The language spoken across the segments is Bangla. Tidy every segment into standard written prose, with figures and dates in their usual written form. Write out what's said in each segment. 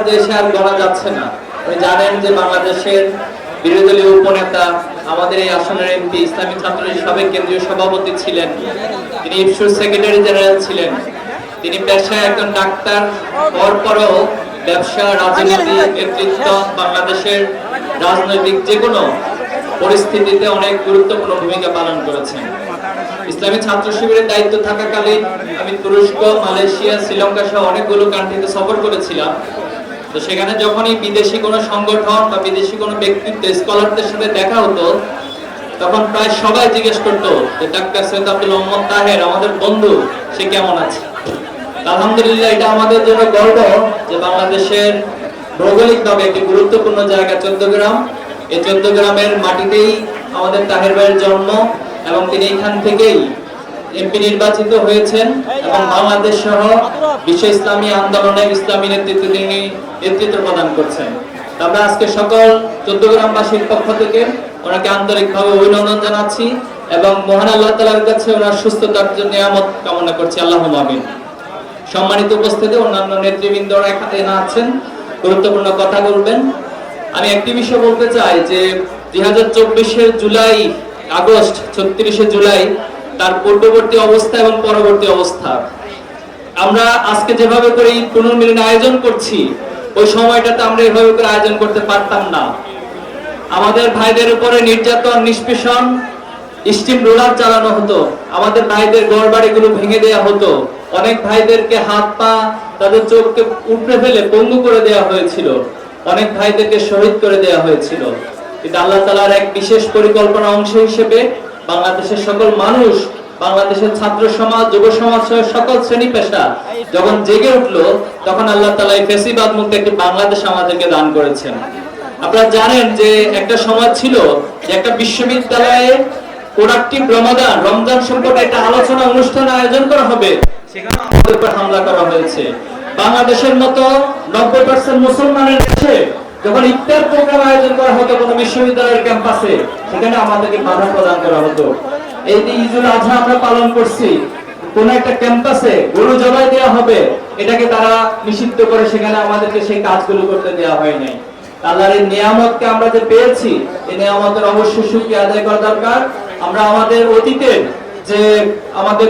দেশে আর গড়া যাচ্ছে না। আপনি জানেন যে বাংলাদেশের বিরোধী দলীয় উপনেতা আমাদের এই আসনের এমপি ইসলামী ছাত্রলীগের সাবেক কেন্দ্রীয় সভাপতি ছিলেন, তিনি ইপসুর সেক্রেটারি জেনারেল ছিলেন, তিনি পেশায় একজন ডাক্তার, পরপরও ব্যবসা, রাজনীতি, নেতৃত্ব, বাংলাদেশের রাজনৈতিক যে কোনো পরিস্থিতিতে অনেক গুরুত্বপূর্ণ ভূমিকা পালন করেছেন। ইসলামী ছাত্র শিবিরের দায়িত্ব থাকাকালীন আমি তুরস্ক, মালয়েশিয়া, শ্রীলঙ্কা সহ অনেকগুলো কান্ট্রিতে সফর করেছিলাম। তো সেখানে যখনই বিদেশি কোনো সংগঠন বা বিদেশি কোনো ব্যক্তিত্ব, স্কলারদের সাথে দেখা হতো, তখন প্রায় সবাই জিজ্ঞেস করতো যে ডাক্তার সৈয়দ আব্দুল মোহাম্মদ তাহের আমাদের বন্ধু, সে কেমন আছে। আলহামদুলিল্লাহ, এটা আমাদের জন্য গর্ব যে বাংলাদেশের ভৌগোলিকভাবে একটি গুরুত্বপূর্ণ জায়গা 14 গ্রাম, এই 14 গ্রামের মাটিতেই আমাদের তাহের ভাইয়ের জন্ম এবং তিনি এখান থেকেই এমপি নির্বাচিত হয়েছেন এবং বাংলাদেশ সহ বিশ্ব ইসলামী আন্দোলনে ইসলামী তিনি নেতৃত্ব প্রদান করছেন। আমরা আজকে সকল 14 গ্রামবাসীর পক্ষ থেকে ওনাকে আন্তরিকভাবে অভিনন্দন জানাচ্ছি এবং মহান আল্লাহ তাআলার কাছে ওনার সুস্থতার জন্য নিয়ামত কামনা করছি। আল্লাহুম্মা আমিন। সম্মানিত উপস্থিতি, অন্যান্য নেতৃবৃন্দরা এখানে আছেন, গুরুত্বপূর্ণ কথা বলবেন। আমি একটি বিষয় বলতে চাই যে 2024-এর জুলাই আগস্ট, 36শে জুলাই তার পূর্ববর্তী অবস্থা এবং পরবর্তী অবস্থা, আমরা আজকে যেভাবে করে ঈদ পুনর্মিলন আয়োজন করছি, ওই সময়টাতে আমরা এভাবে করে আয়োজন করতে পারতাম না। আমাদের ভাইদের উপরে নির্যাতন, নিষ্পেষণ, স্টিম রোলার চালানো হতো, আমাদের ভাইদের ঘরবাড়িগুলো ভেঙে দেওয়া হতো, অনেক ভাইদেরকে হাত পা, তাদের চোখকে উপড়ে ফেলে পঙ্গু করে দেওয়া হয়েছিল, অনেক ভাইদেরকে শহীদ করে দেওয়া হয়েছিল। কিন্তু আল্লাহ তাআলার এক বিশেষ পরিকল্পনা অংশ হিসেবে বাংলাদেশের সকল মানুষ, বাংলাদেশের ছাত্র সমাজ, যুব সমাজ সহ সকল শ্রেণী পেশা যখন জেগে উঠলো, তখন আল্লাহ তাআলা এই ফ্যাসিবাদ মুক্ত একটি বাংলাদেশ আমাদেরকে দান করেছেন। আপনারা জানেন যে একটা সময় ছিল যে একটা বিশ্ববিদ্যালয়ে প্রোডাক্টিভ রমজান সম্পর্কে একটা আলোচনা অনুষ্ঠান আয়োজন করা হবে, সেখানে আমাদের উপর হামলা করা হয়েছে। বাংলাদেশের মতো 90% মুসলমানের দেশে যখন ইফতার প্রোগ্রাম আয়োজন করা হতো কোনো বিশ্ববিদ্যালয়ের ক্যাম্পাসে, সেখানে আমাদেরকে বাধা প্রদান করা হতো। এই যে ঈদুল আজহা আমরা পালন করছি, কোন একটা ক্যাম্পাসে গরু জবাই দেওয়া হবে, এটাকে তারা নিষিদ্ধ করে সেখানে আমাদেরকে সেই কাজগুলো করতে দেওয়া হয় নাই। আল্লাহর এই নিয়ামতকে আমরা যে পেয়েছি, এই নিয়ামতের অবশ্যই শুকরিয়া আদায় করা দরকার। আমরা আমাদের অতীতের যে আমাদের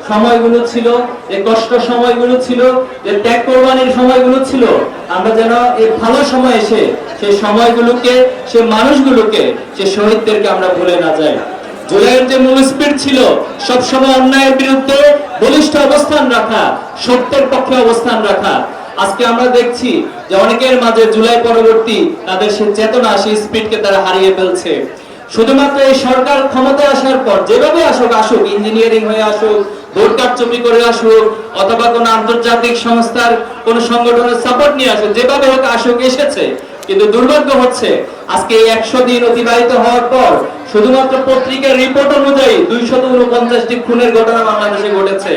সময়গুলো ছিল, যে কষ্ট সময়গুলো ছিল, যে ত্যাগ কোরবানির সময়গুলো ছিল, আমরা যেন এই ভালো সময় এসে সেই সময়গুলোকে, সেই মানুষগুলোকে, সেই শহীদদেরকে আমরা ভুলে না যাই। জুলাইয়ের যে মূল স্পিরিট ছিল সবসময় অন্যায়ের বিরুদ্ধে বলিষ্ঠ অবস্থান রাখা, সত্যের পক্ষে অবস্থান রাখা। আজকে আমরা দেখছি যে অনেকের মাঝে জুলাই পরবর্তী তাদের সেই চেতনা, সেই স্পিরিটকে তারা হারিয়ে ফেলছে। শুধুমাত্র এই সরকার ক্ষমতায় আসার পর যেভাবে আসুক, ইঞ্জিনিয়ারিং হয়ে আসুক, ভোট কারচুপি করে আসুক, অথবা কোন আন্তর্জাতিক সংস্থার কোন সংগঠনের সাপোর্ট নিয়ে আসুক, যেভাবে হোক আসুক, এসেছে। কিন্তু দুর্ভাগ্য হচ্ছে আজকে 100 দিন অতিবাহিত হওয়ার পর শুধুমাত্র পত্রিকার রিপোর্ট অনুযায়ী 249টি খুনের ঘটনা বাংলাদেশে ঘটেছে।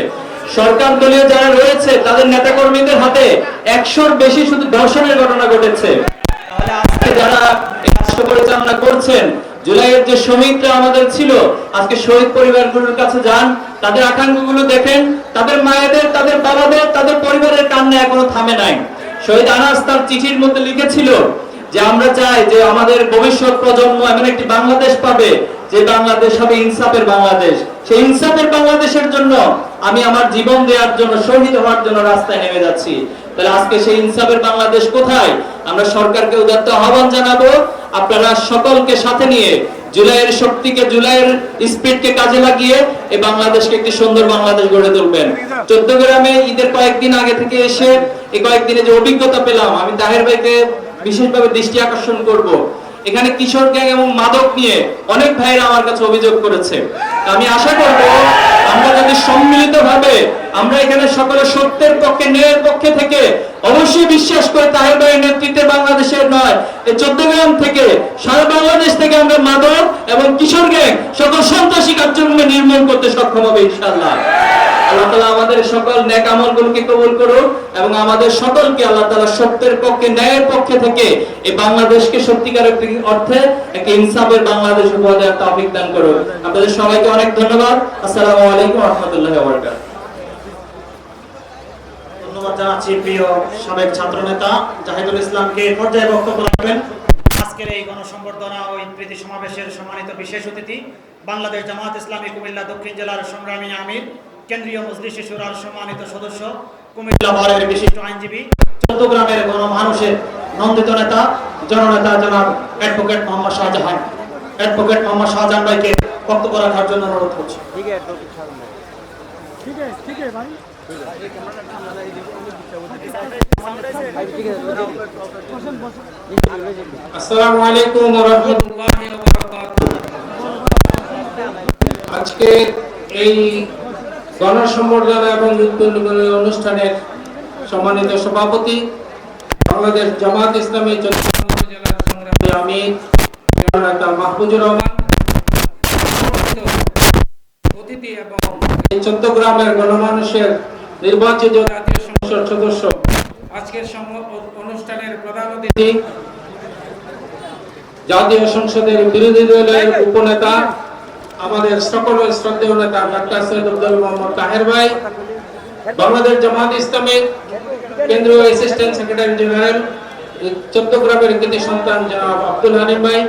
সরকার দলীয় যারা রয়েছে তাদের নেতাকর্মীদের হাতে 100-র বেশি শুধু ধর্ষণের ঘটনা ঘটেছে। তাহলে আজকে যারা রাষ্ট্র পরিচালনা করছেন, জুলাইয়ের যে শহীদরা আমাদের ছিল, আজকে শহীদ পরিবারগুলোর কাছে যান, তাদের আকাঙ্ক্ষাগুলো দেখেন, তাদের মায়েদের, তাদের বাবাদের, তাদের পরিবারের কান্না এখনো থামে নাই। শহীদ আনাস তার চিঠির মধ্যে লিখেছিল যে আমরা চাই যে আমাদের ভবিষ্যৎ প্রজন্ম এমন একটি বাংলাদেশ পাবে যে বাংলাদেশ হবে ইনসাফের বাংলাদেশ। সেই ইনসাফের বাংলাদেশের জন্য আমি আমার জীবন দেওয়ার জন্য, শহীদ হওয়ার জন্য রাস্তায় নেমে যাচ্ছি। তাহলে আজকে সেই ইনসাফের বাংলাদেশ কোথায়? আমরা সরকারকে উদাত্ত আহ্বান জানাবো, আপনারা সকলকে সাথে নিয়ে জুলাইয়ের শক্তিকে, জুলাইয়ের স্পিরিটকে কাজে লাগিয়ে এই বাংলাদেশকে একটি সুন্দর বাংলাদেশ গড়ে তুলবেন। 14 গ্রামে ঈদের কয়েকদিন আগে থেকে এসে এই কয়েকদিনে যে অভিজ্ঞতা পেলাম, আমি তাহের ভাইকে বিশেষভাবে দৃষ্টি আকর্ষণ করব। এখানে কিশোর গ্যাং এবং মাদক নিয়ে অনেক ভাইরা আমার কাছে অভিযোগ করেছে। আমি আশা করব আমরা যদি সম্মিলিতভাবে আমরা এখানে সকলে সত্যের পক্ষে, ন্যায়ের পক্ষে থেকে অবশ্যই বিশ্বাস করে তাহের ভাইয়ের নেতৃত্বে বাংলাদেশের নয়, এই 14 গ্রাম থেকে, সারা বাংলাদেশ থেকে আমরা মাদক এবং কিশোর গ্যাং সকল সন্ত্রাসী কার্যক্রমে নির্মূল করতে সক্ষম হবে ইনশাআল্লাহ। আল্লাহ তাআলা আমাদের সকল নেক আমলগুলোকে কবুল করুন এবং আমাদের সকলকে আল্লাহ তাআলা সত্যের পক্ষে, ন্যায়ের পক্ষে থেকে এই বাংলাদেশকে সত্যিকার অর্থে একটা ইনসাফের বাংলাদেশ উপহার দেওয়ার তৌফিক দান করুন। আপনাদের সবাইকে অনেক ধন্যবাদ। আসসালামু আলাইকুম ওয়া রাহমাতুল্লাহি ওয়া বারাকাতুহু। ধন্যবাদ জানাচ্ছি প্রিয় সাবেক ছাত্রনেতা জাহিদুল ইসলামকে। পর্যায়ে বক্তব্য রাখবেন আজকের এই গণসংবর্ধনা ও প্রীতি সমাবেশের সম্মানিত বিশেষ অতিথি, বাংলাদেশ জামায়াত ইসলামী কুমিল্লা দক্ষিণ জেলার সংগ্রামী আমির, কেন্দ্রীয় মজলিস শুরার সম্মানিত সদস্য, কুমিল্লা বরের বিশিষ্ট আইনজীবী, চট্টগ্রামের গণমানুষের নন্দিত নেতা, জননেতা জনাব অ্যাডভোকেট মোহাম্মদ শাহজাহান। অ্যাডভোকেট মোহাম্মদ শাহজাহান ভাইকে বক্তব্য রাখার জন্য অনুরোধ করছি। আসসালামু আলাইকুম ওয়া রাহমাতুল্লাহি ওয়া বারাকাতুহু। আজকে এই গণসংবর্ধনা এবং উদ্বোধনী অনুষ্ঠানের সম্মানিত সভাপতি, বাংলাদেশ জামায়াত ইসলামী চট্টগ্রাম জেলার সংগ্রামী আমির জননেতা মাহফুজুর রহমান, অতিথি এবং চট্টগ্রামের গণমানুষের নির্বাচিত জাতীয় সংসদ সদস্য, আজকের অনুষ্ঠানের প্রধান অতিথি জাতীয় সংসদের বিরোধী দলের উপনেতা, আমাদের সকলের শ্রদ্ধেয় নেতা ডাক্তার সৈয়দ আব্দুল মোহাম্মদ তাহের ভাই, বাংলাদেশ জামায়াত ইসলামীর কেন্দ্রীয় অ্যাসিস্ট্যান্ট সেক্রেটারি জেনারেল চট্টগ্রামের কৃতি সন্তান জনাব আব্দুল হালিম ভাই,